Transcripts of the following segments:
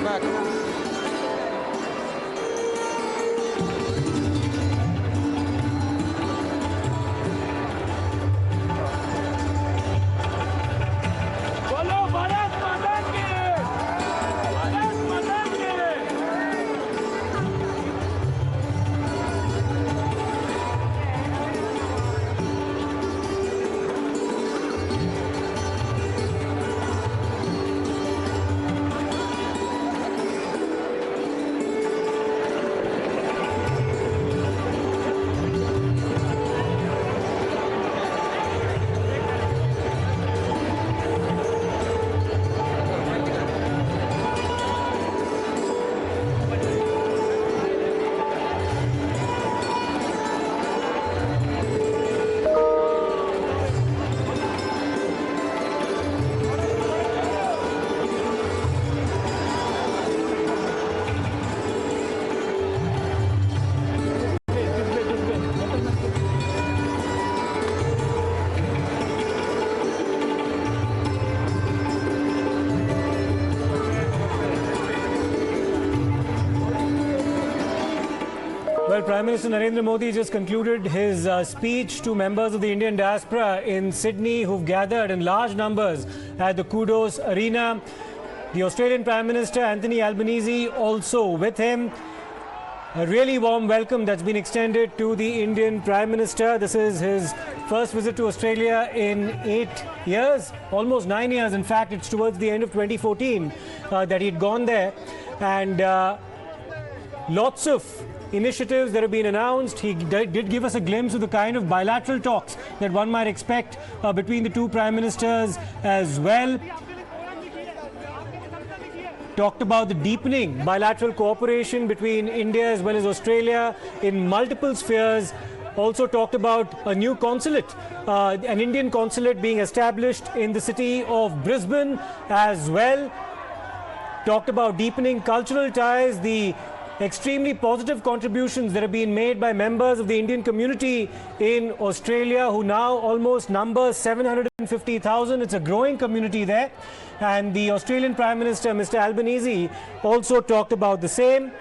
back. Well, Prime Minister Narendra Modi just concluded his speech to members of the Indian diaspora in Sydney who've gathered in large numbers at the Qudos Arena. The Australian Prime Minister Anthony Albanese also with him. A really warm welcome that's been extended to the Indian Prime Minister. This is his first visit to Australia in 8 years, almost 9 years. In fact, it's towards the end of 2014 that he'd gone there. And lots of initiatives that have been announced. He did give us a glimpse of the kind of bilateral talks that one might expect between the two prime ministers as well. Talked about the deepening bilateral cooperation between India as well as Australia in multiple spheres. Also talked about a new consulate, an Indian consulate being established in the city of Brisbane as well. Talked about deepening cultural ties, the extremely positive contributions that have been made by members of the Indian community in Australia, who now almost numbers 750,000. It's a growing community there. And the Australian Prime Minister, Mr. Albanese, also talked about the same.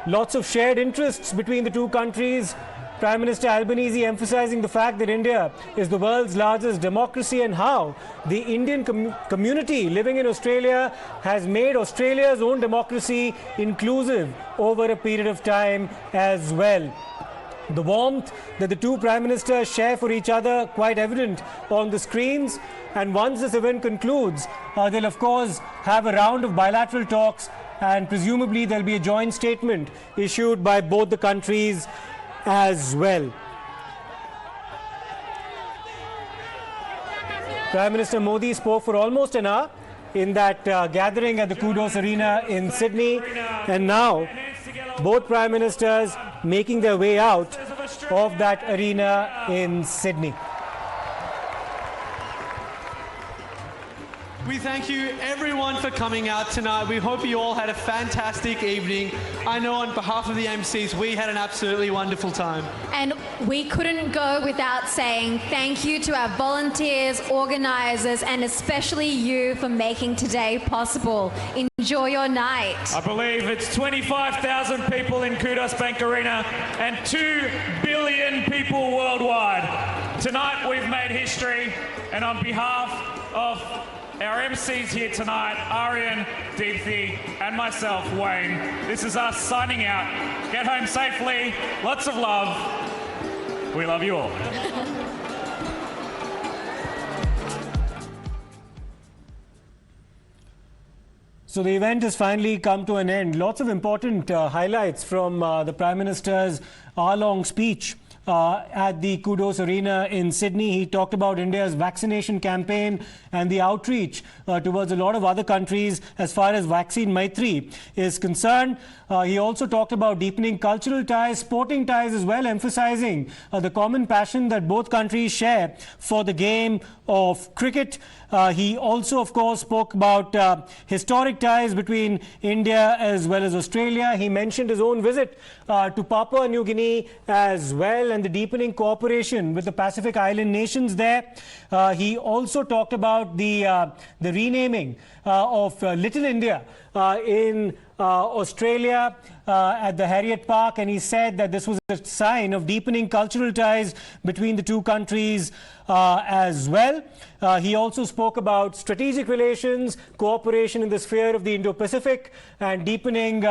Lots of shared interests between the two countries. Prime Minister Albanese emphasizing the fact that India is the world's largest democracy and how the Indian community living in Australia has made Australia's own democracy inclusive over a period of time as well. The warmth that the two Prime Ministers share for each other quite evident on the screens. And once this event concludes, they'll of course have a round of bilateral talks, and presumably there'll be a joint statement issued by both the countries as well. Prime Minister Modi spoke for almost an hour in that gathering at the Qudos Arena in Sydney, and now both Prime Ministers making their way out of that arena in Sydney. We thank you everyone for coming out tonight. We hope you all had a fantastic evening. I know on behalf of the MCs, we had an absolutely wonderful time. And we couldn't go without saying thank you to our volunteers, organisers, and especially you for making today possible. Enjoy your night. I believe it's 25,000 people in Qudos Bank Arena and 2 billion people worldwide. Tonight we've made history, and on behalf of our MCs here tonight, Aryan, Deepthi, and myself, Wayne, this is us signing out. Get home safely. Lots of love. We love you all. So the event has finally come to an end. Lots of important highlights from the Prime Minister's hour-long speech at the Qudos Arena in Sydney. He talked about India's vaccination campaign and the outreach towards a lot of other countries as far as Vaccine Maitri is concerned. He also talked about deepening cultural ties, sporting ties as well, emphasizing the common passion that both countries share for the game of cricket. He also, of course, spoke about historic ties between India as well as Australia. He mentioned his own visit to Papua New Guinea as well, and the deepening cooperation with the Pacific Island nations there. He also talked about the renaming of Little India in Australia at the Harriet Park, and he said that this was a sign of deepening cultural ties between the two countries as well. He also spoke about strategic relations, cooperation in the sphere of the Indo-Pacific, and deepening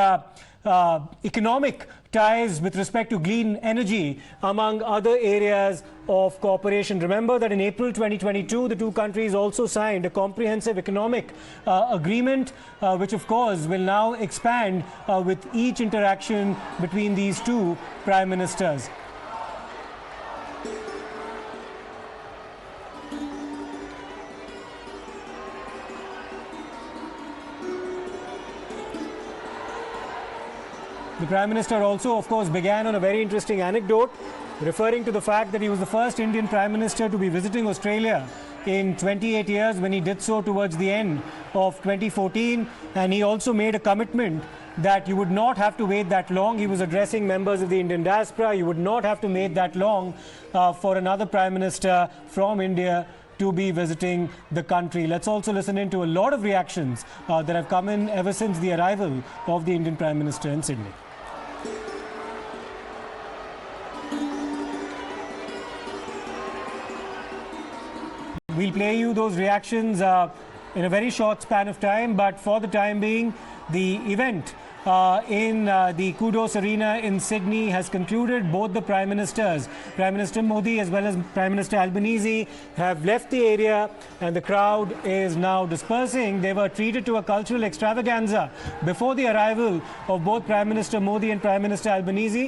economic ties with respect to clean energy, among other areas of cooperation. Remember that in April 2022, the two countries also signed a comprehensive economic agreement, which of course will now expand with each interaction between these two prime ministers. The Prime Minister also, of course, began on a very interesting anecdote, referring to the fact that he was the first Indian Prime Minister to be visiting Australia in 28 years, when he did so towards the end of 2014. And he also made a commitment that you would not have to wait that long. He was addressing members of the Indian diaspora. You would not have to wait that long for another Prime Minister from India to be visiting the country. Let's also listen in to a lot of reactions that have come in ever since the arrival of the Indian Prime Minister in Sydney. We'll play you those reactions in a very short span of time, but for the time being, the event in the Qudos Arena in Sydney has concluded. Both the Prime Ministers, Prime Minister Modi as well as Prime Minister Albanese, have left the area, and the crowd is now dispersing. They were treated to a cultural extravaganza before the arrival of both Prime Minister Modi and Prime Minister Albanese.